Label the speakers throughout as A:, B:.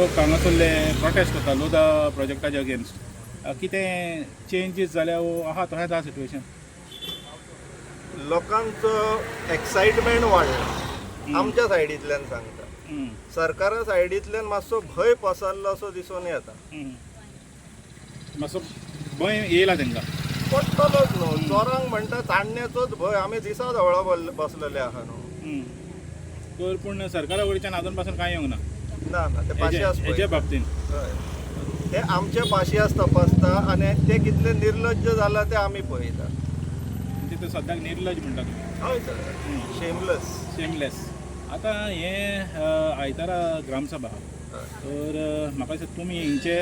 A: हांगासरले prostate करता लोदा प्रोजेक्टाच्या against कितें चेंजीस जाल्या वो आहा तशेंच आहा सिट्युएशन.
B: लोकांचो एक्सायटमेंट वाडला आमच्या सायडींतल्यान सांगता. सरकारा सायडींतल्यान मातसो भंय पसरलो असो दिसून येता.
A: मातसो भंय येयला तेंकां.
B: पडटलोच न्हू. चोरांक म्हणटा चाण्ण्याचोच भंय. आमी दिसा जवळ बसलेले आहा न्हू.
A: तर पूण सरकारा वयच्यान आजून पासून कांय येवंक ना
B: ना ते पाशयास
A: हेजे बाबतीन.
B: ते आमचे पाशयास तपासता आनी ते कितले निर्लज्ज जाला ते आमी पळयता.
A: म्हणजे ते सद्याक निर्लज म्हणटा तुमी.
B: हय सर, शेमलेस.
A: आतां हें आयतारा ग्रामसभा आहा. तर म्हाका दिसता तुमी हेंचे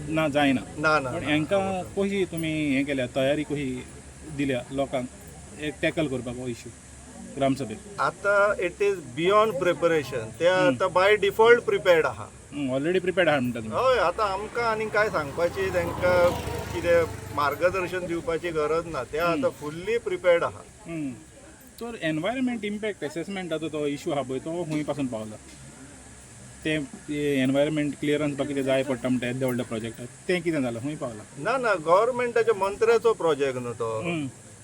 A: ना जायना.
B: ना
A: पण हांकां कशी तुमी हें केल्या तयारी कशी दिल्या लोकांक एक टॅकल करपाक हो इश्यू ग्रामसभेक.
B: आतां इट इज बियॉन्ड प्रिपरेशन. ते आतां बाय डिफॉल्ट प्रिपेर्ड आहा.
A: ऑलरेडी प्रिपेर्ड आहा म्हणटा तुमी.
B: हय, आतां आमकां आनी काय सांगपाची तांकां कितें मार्गदर्शन दिवपाची गरज ना. ते आतां फुल्ली प्रिपेर्ड आहा.
A: तर एनवायरमेंट इम्पॅक्ट एसेसमेंटाचो तो इश्यू आहा पळय तो खंय पासून पावला. ते एनवायरमेंट क्लियरन्स बाकी कितें जाय पडटा म्हणटा येद्या व्हडल्या प्रोजेक्टाक तें कितें जालां खंय पावला.
B: ना गव्हर्मेंटाच्या मंत्र्याचो प्रोजेक्ट न्हू तो.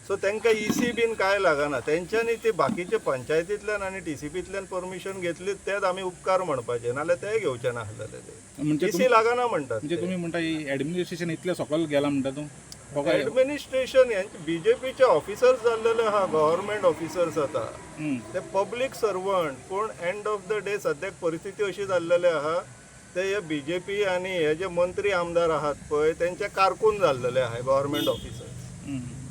B: सो तांकां इसी बीन काय लागना. तेंच्यांनी ती बाकीचे पंचायतींतल्यान आनी टीसीपींतल्यान परमिशन घेतली तेच आमी उपकार म्हणपाचे. नाल्यार ते घेवचे नासलेले. ते
A: म्हणजे
B: इसी लागना म्हणटात.
A: म्हणजे तुमी म्हणटा एडमिनिस्ट्रेशन इतलें सकयल गेलां म्हणटा तूं.
B: एडमिनिस्ट्रेशन बीजेपीचे ऑफिसर्स जाल्लेले आहा. गव्हर्मेंट ऑफिसर्स आता ते पब्लीक सर्वंट. पूण एंड ऑफ द डे सद्याक परिस्थिती अशी जाल्लेली आहा ते हे बीजेपी आनी हे जे मंत्री आमदार आहात पळय तेंचे कारकून जाल्लेले आहा गव्हर्मेंट ऑफिसर्स.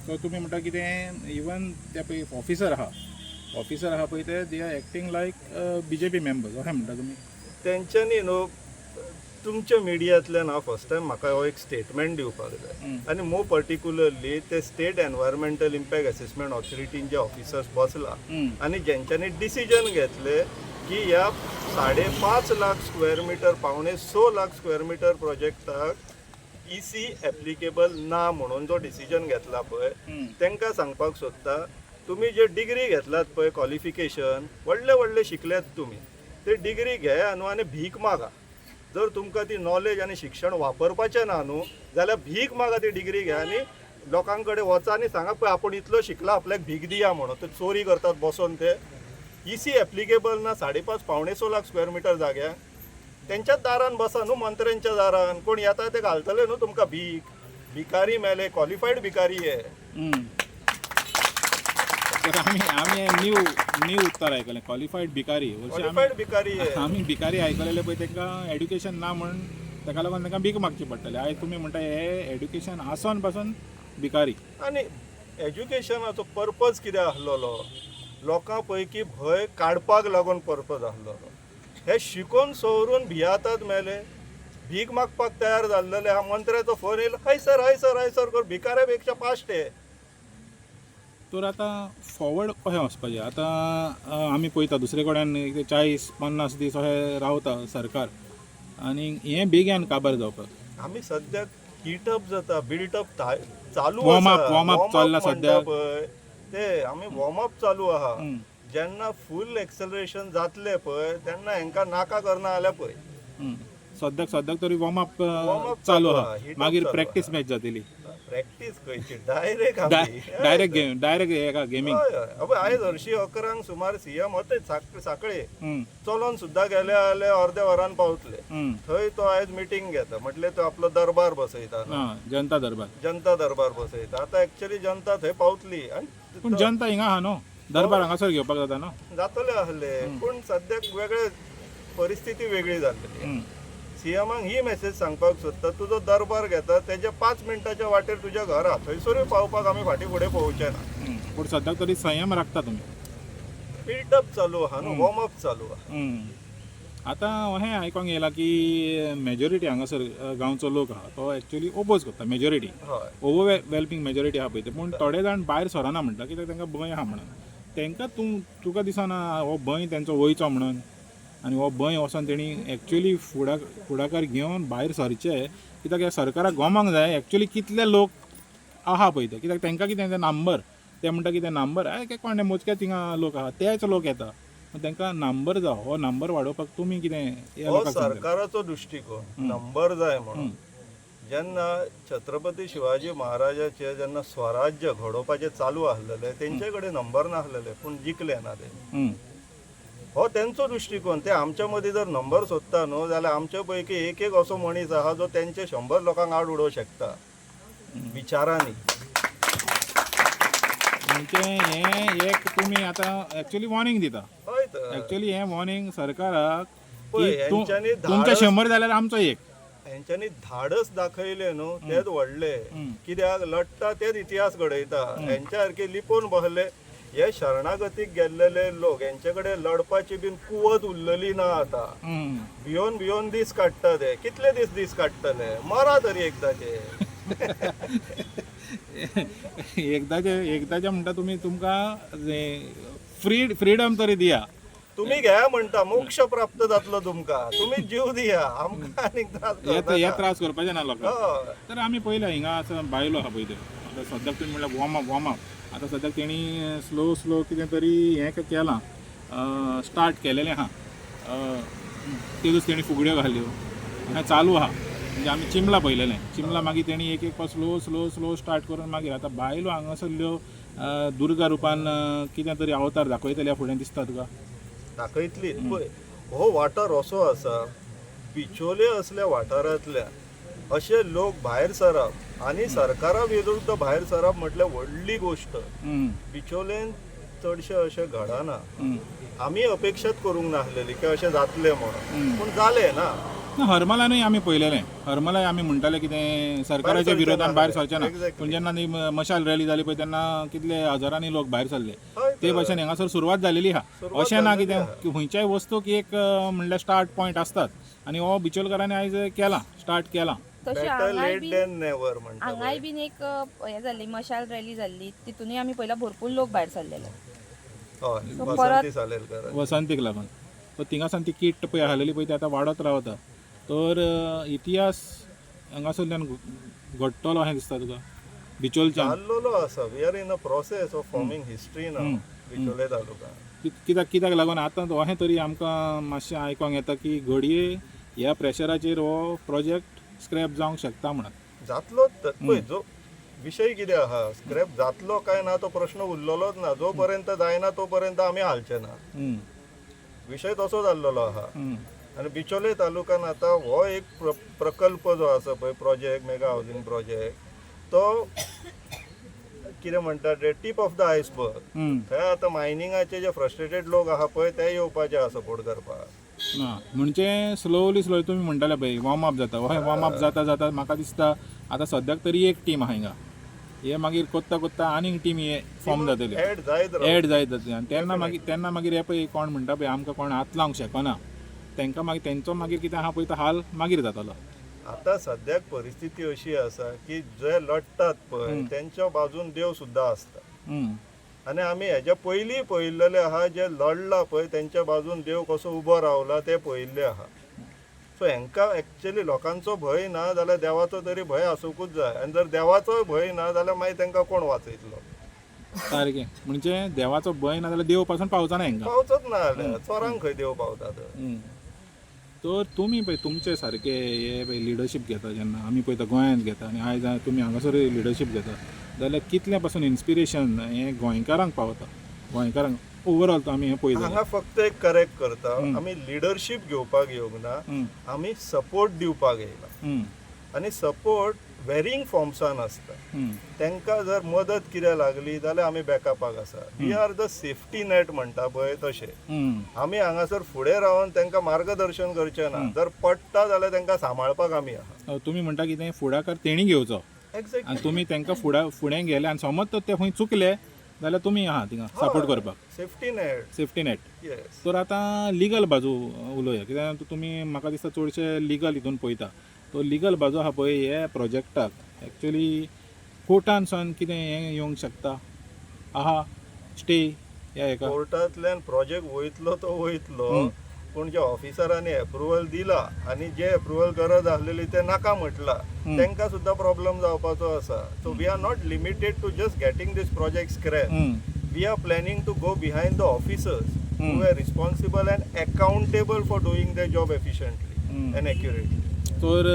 A: सो तुमी म्हणटा कितें इवन ते पळय ऑफिसर आहा पळय ते they are acting like BJP members अशें म्हणटा तुमी.
B: तेंच्यांनी न्हू तुमच्या मिडियांतल्यान हांव फर्स्ट टायम म्हाका हो एक स्टेटमेंट दिवपाक जाय. आनी मोर पर्टिक्युलरली ते स्टेट एनवायरमेंटल इम्पॅक्ट असेसमेंट ऑथॉरिटीन जे ऑफिसर्स बसला आनी जेंच्यांनी डिसिजन घेतले की ह्या 5.5 lakh square metre 6 lakh square metre प्रोजेक्टाक इसी एप्लिकेबल ना म्हणून जो डिसिजन घेतला पळय तांकां सांगपाक सोदता तुमी जे डिग्री घेतलात पळय क्वॉलिफिकेशन व्हडले शिकल्यात तुमी. ते डिग्री घेया न्हू आनी भीक मागा. जर तुमकां ती नॉलेज आनी शिक्षण वापरपाचें ना न्हू जाल्यार भीक मागा ती डिग्री घ्या आनी लोकां कडेन वचा आनी सांगा पळय आपूण इतलो शिकला आपल्याक भीक दिया म्हणून. ते चोरी करतात बसून. ते इसी एप्लिकेबल ना 5.5 लाख स्क्वेअर मिटर जाग्याक तेंच्याच दारान बसा न्हू मंत्र्यांच्या दारान. कोण येता ते घालतले न्हू तुमकां भीक. भिकारी मेले क्वॉलिफायड भिकारी हे.
A: आमी न्यू उत्तर आयकलें क्वॉलिफायड भिकारी. आमी भिकारी आयकलेले पळय तांकां एड्युकेशन ना म्हणून ताका लागून तांकां भीक मागची पडटली. आयज तुमी म्हणटा हे एड्युकेशन आसून पासून भिकारी.
B: आनी एज्युकेशनाचो पर्पज कितें आसलेलो लोकां पैकी भंय काडपाक लागून पर्पज आसलेलो. हे शिकून सवरून भियातात मेले भीक मागपाक तयार जाल्लेले हा. मंत्र्याचो फोन येयलो हय सर कर भिकाऱ्या पेक्षा फास्ट हे.
A: तर आतां फॉवर्ड कशें वचपाचें. आतां आमी पळयता दुसरे कडेन 40-50 दीस अशें रावता सरकार आनी हें बेगीन काबार जावपाक.
B: आमी सद्याक हिटअप जाता बिल्टअप चालू
A: वॉर्म अप चल्ला सद्याक
B: पळय. ते आमी वॉर्म अप चालू आहा. जेन्ना फूल एक्सेलरेशन जातले पळय तेन्ना हांकां नाका करना जाल्यार पळय.
A: सद्याक तरी वॉर्म अप चालू आहा. मागीर प्रॅक्टीस मॅच जातली.
B: प्रॅक्टीस खंयची
A: डायरेक्ट एका गेमींग.
B: आयज 11:30 सुमार सीएम होते साखळे चलोन सुद्धा गेले जाल्यार अर्द्या वरान पावतले. थंय तो आयज मिटींग घेता म्हटले तो आपलो दरबार बसयता.
A: जनता दरबार
B: बसयता. आतां एक्चुअली जनता थंय पावतली.
A: पूण जनता हिंगा आहा न्हू दरबार हांगासर घेवपाक जाता न्हू.
B: जातले आसले पूण सद्याक वेगळे परिस्थिती वेगळी जाल्ली. सीएमाक ही मेसेज सांगपाक सोदता तुजो दरबार घेता तेजे 5 मिनटाच्या वाटेर तुज्या घरा थंयसरूय पावपाक आमी फाटीं फुडें पळोवचे ना.
A: पूण सद्याक तरी संयम राखता तुमी.
B: बिल्डअप चालू आहा न्हू वॉर्म अप चालू आहा.
A: आतां अशें आयकोंक येयलां की मेजॉरिटी हांगासर गांवचो लोक आहा तो एक्चुअली ओपोज करता. मेजॉरिटी ओवरवेल्मिंग मेजॉरिटी आहा पळय ते. पूण थोडे जाण भायर सरना म्हणटा कित्याक तांकां भंय आहा म्हणून. तांकां तुका दिसना हो भंय तेंचो वयचो म्हणून आनी हो भंय वचोन तेणी एक्चुअली फुडाकार घेवन भायर सरचे. कित्याक ह्या सरकाराक गोमोंक जाय एक्चुअली कितले लोक आहा पळय ते. कित्याक तांकां कितें ते नंबर ते म्हणटा की ते नंबर कोण मोजकेच थिंगा लोक आहा तेच लोक येता तांकां नंबर जाय हो नंबर वाडोवपाक तुमी कितें ह्या
B: हो
A: लोकांक सांगतले?
B: सरकाराचो दृश्टिकोन नंबर जाय म्हणून जेन्ना छत्रपती शिवाजी महाराजाचे जेन्ना स्वराज्य घडोवपाचें चालू आसलेलें तेंचे कडेन नंबर नासलेले पूण जिखले ना ते
A: हं.
B: हो तेंचो दृश्टिकोन ते आमच्या मदीं जर नंबर सोदता न्हू जाल्यार आमचे पैकी एक एक असो मनीस आहा जो तेंचे 100 लोकांक आड उडोवंक शकता विचारांनी.
A: म्हणजे हें एक तुमी आतां एक्चुअली वॉर्निंग दिता.
B: हय तर
A: एक्चुअली हें वॉर्निंग सरकाराक
B: पळय,
A: की
B: हेंच्यांनी
A: तुमचे 100 जाल्यार आमचो एक.
B: हेंच्यांनी धाडस दाखयले न्हू तेच व्हडले कित्याक लढटा तेच इतिहास घडयता हेंच्या सारखे लिपोवन बसले हे शरणागतीक गेल्लेले लोक हेंचे कडेन लढपाची बीन कुवत उरलेली ना आतां
A: हं.
B: भियोन दीस काडटा ते कितले दीस काडटले मरा तरी एकदाचे.
A: एकदाचे म्हणटा तुमी तुमकां फ्रीडम तरी दिया.
B: तुम्ही घ्या म्हणटा मोक्ष प्राप्त जातलो तुमकां तुम्ही जीव दिया आमकां आनीक त्रास
A: हे
B: करनाका.
A: त्रास करपाचे ना लोकांक.
B: हय.
A: तर आमी पयल्या हिंगा आसा बायलो आहा पळय त्यो आतां सद्याक तुमी म्हणल्यार वॉर्म अप आतां सद्याक तेणी स्लो कितें तरी हें केलां स्टार्ट केलेलें आहा तेजूच तेणी फुगड्यो घाल्यो हें चालू आहा. म्हणजे आमी चिमला पयलेलें चिमला मागीर तेणी एक पास स्लो स्टार्ट करून मागीर आतां बायलो हांगासरल्यो दुर्गा रुपान कितें तरी अवतार दाखयतल्या फुडें दिसता तुका?
B: दाखयतली पळय हो वाठार असो आसा बिचोले असल्या वाठारांतल्यान अशे लोक भायर सरप आनी सरकारा विरुद्ध भायर सरप म्हटल्यार व्हडली गोश्ट. बिचोलेन चडशे अशें घडना. आमी अपेक्षाच करूंक नासलेली की अशें जातलें म्हणून पूण जालें ना.
A: हरमलानूय आमी पयलेलें हरमलाय आमी म्हणटाले कितें सरकाराच्या विरोधान भायर सरचे ना पूण जेन्ना नी मशाल रॅली जाली पळय तेन्ना कितले हजारांनी लोक भायर सरले ते भशेन हांगासर सुरवात जालेली आहा. अशें ना कितें खंयच्याय वस्तूक एक म्हणल्यार स्टार्ट पॉयंट आसतात आनी हो बिचोलकारांनी आयज केला स्टार्ट केला.
B: बेटर लेट दॅन नेवर म्हणटा.
C: हांगाय बीन एक हे जाल्ली मशाल रॅली जाल्ली तितूनय आमी पयला भरपूर लोक भायर सरलेले.
B: हय वसंती सालेलकर
A: वसंतीक लागून तर थिंगासान ती किट पळय हालेली पळय ती आतां वाडत रावता. तर इतिहास हांगासरल्यान घडटलो अशें दिसता तुका बिचोलच्यान?
B: जाल्लो आसा we are in a process of forming history नाव बिचोले तालुका.
A: कित्याक लागून आतां अशें तरी आमकां मातशें आयकोंक येता की घडये ह्या प्रेशराचेर हो प्रोजेक्ट स्क्रॅप जावंक शकता म्हणून.
B: जातलोच पळय जो विशय कितें आहा स्क्रॅप जातलो काय ना तो प्रश्न उरलेलोच ना. जो पर्यंत जायना तो पर्यंत आमी हालचे ना. विशय तसो जाल्लो आहा. आनी बिचोले तालुक्यान आतां हो एक प्रकल्प जो आसा पळय प्रोजेक्ट मेगा हावजींग प्रोजेक्ट तो कितें म्हणटा ते टीप ऑफ द आयसबर्ग. थंय आतां मायनिंगाचे जे फ्रस्ट्रेटेड लोक आहा पळय ते येवपाचे आहा सपोर्ट करपाक.
A: म्हणजे स्लोली तुमी म्हणटाले पळय वॉर्म अप जाता वॉर्म अप जाता म्हाका दिसता आतां सद्याक तरी एक टीम आहा हिंगा हे मागीर कोत्ता आनीक टीम हे फॉर्म जातली
B: एड जायत
A: जातली आनी तेन्ना मागीर हे पळय कोण म्हणटा पळय आमकां कोण हात लावंक शकना तांकां मागीर तेंचो मागीर कितें आहा पळय तो हाल मागीर जातलो.
B: आतां सद्याक परिस्थिती अशी आसा की जे लढटात पळय तेंच्या बाजून देव सुद्दां आसता. आनी आमी हेज्या पयलीं पळयल्लेले आहा जे लढला पळय तेंच्या बाजून देव कसो उबो रावला ते पळयल्ले आहा. सो हेंकां एक्चुअली लोकांचो भंय ना जाल्यार देवाचो तरी भंय आसूंकूच जाय आनी जर देवाचो भंय ना जाल्यार मागीर तेंकां कोण वाचयतलो?
A: सारकें म्हणजे देवाचो भंय ना जाल्यार देव पासून पावचा ना हेंकां.
B: पावचोच ना जाल्यार चोरांक खंय देव पावतात.
A: तर तुमी पळय तुमचे सारके हे पळय लिडरशीप घेता जेन्ना आमी पळयता गोंयांत घेता आनी आयज तुमी हांगासर लिडरशीप घेता जाल्यार कितल्या पासून इन्स्पिरेशन हें गोंयकारांक पावता गोंयकारांक ओवरऑल आमी हें पळयता.
B: हांगा फक्त एक करेक्ट करता आमी लिडरशीप घेवपाक येवंक ना आमी सपोर्ट दिवपाक येयला. आनी सपोर्ट वेरींग फॉर्म्सान आसता. तांकां जर मदत कितें लागली जाल्यार आमी बॅकअपाक आसा. We are the safety net म्हणटा पळय तशें. आमी हांगासर फुडें रावन तांकां मार्गदर्शन करचें ना. जर पडटा जाल्यार तांकां सांबाळपाक आमी आहा.
A: तुमी म्हणटा कितें फुडाकार तेणी घेवचो आनी तुमी तांकां फुडें गेले आनी समज तर ते खंय चुकले जाल्यार तुमी आहा थिंगा सपोर्ट करपाक. Safety net. तर आतां लिगल बाजू उलोवया कित्याक तुमी म्हाका दिसता चडशे लिगल हितून पळयता. तो लिगल बाजू आहा पळय हे प्रोजेक्टाक एक्चुअली कोर्टान सावन कितें हें येवंक शकता आहा स्टे ह्या हेका?
B: कोर्टांतल्यान प्रोजेक्ट वयतलो तो वयतलो पूण जे ऑफिसरांनी एप्रुवल दिला आनी जे एप्रुवल गरज आसलेली ते नाका म्हटला तांकां सुद्दां प्रॉब्लेम जावपाचो आसा. So we are not limited to just getting this project scrap. We are planning to go behind the officers who were responsible and accountable for doing their job efficiently and accurately.
A: तर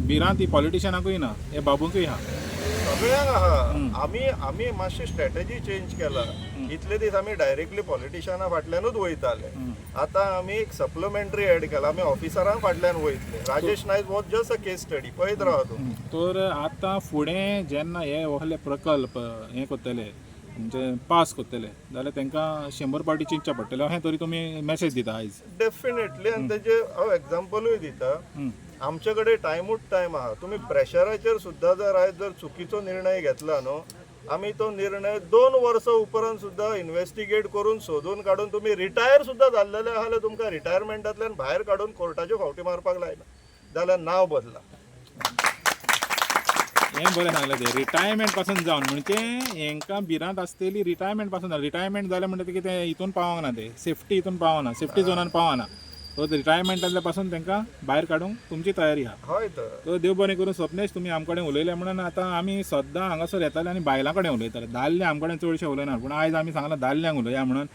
A: बिरांत ही पॉलिटिशियनाकूय ना हे बाबूंकूय हा
B: सगळ्यांक आहा आमी मातशी strategy change केला. इतले दीस आमी डायरेक्टली पॉलिटिशियना फाटल्यानूच वयताले. आतां आमी एक सप्लिमेंटरी एड केला. आमी ऑफिसरां फाटल्यान वयतले. Rajesh Naik was just a case study. पळयत राहा तूं.
A: तर आतां फुडें जेन्ना हे व्हडले प्रकल्प हे करतले म्हणजे पास करतले जाल्यार तांकां 100 पावटी चिंतचें पडटलें अशें तरी तुमी मॅसेज दिता आयज.
B: डेफिनेटली. आनी तेजे हांव एग्जाम्पलूय दिता. आमचे कडेन टायमूच टायम आहा. तुमी प्रेशराचेर सुद्दां जर आयज जर चुकीचो निर्णय घेतला न्हू, आमी तो निर्णय 2 वर्सां उपरांत सुद्दां इन्व्हेस्टिगेट करून सोदून काडून तुमी रिटायर सुद्दां जाल्लेले आहा जाल्यार तुमकां रिटायरमेंटांतल्यान भायर काडून कोर्टाच्यो फावटी मारपाक लायना. जाल्यार नांव बदला.
A: हें बरें सांगलें ते रिटायरमेंट पासून जावन म्हणजे हांकां भिरांत आसतली रिटायरमेंट पासून रिटायरमेंट जालें म्हणटा कितें हितून पावंक ना ते सेफ्टी हितून पावना सेफ्टी झोनान पावना. सो रिटायरमेंटांतल्या पासून तांकां भायर काडूंक तुमची तयारी आहा.
B: हय तर.
A: सो देव बरें करून स्वप्नेश तुमी आमचे कडेन उलयले म्हणून आतां आमी सद्दां हांगासर येताले आनी बायलां कडेन उलयताले. दादले आमचे कडेन चडशे उलयनात पूण आयज आमी सांगलां दादल्यांक उलया म्हणून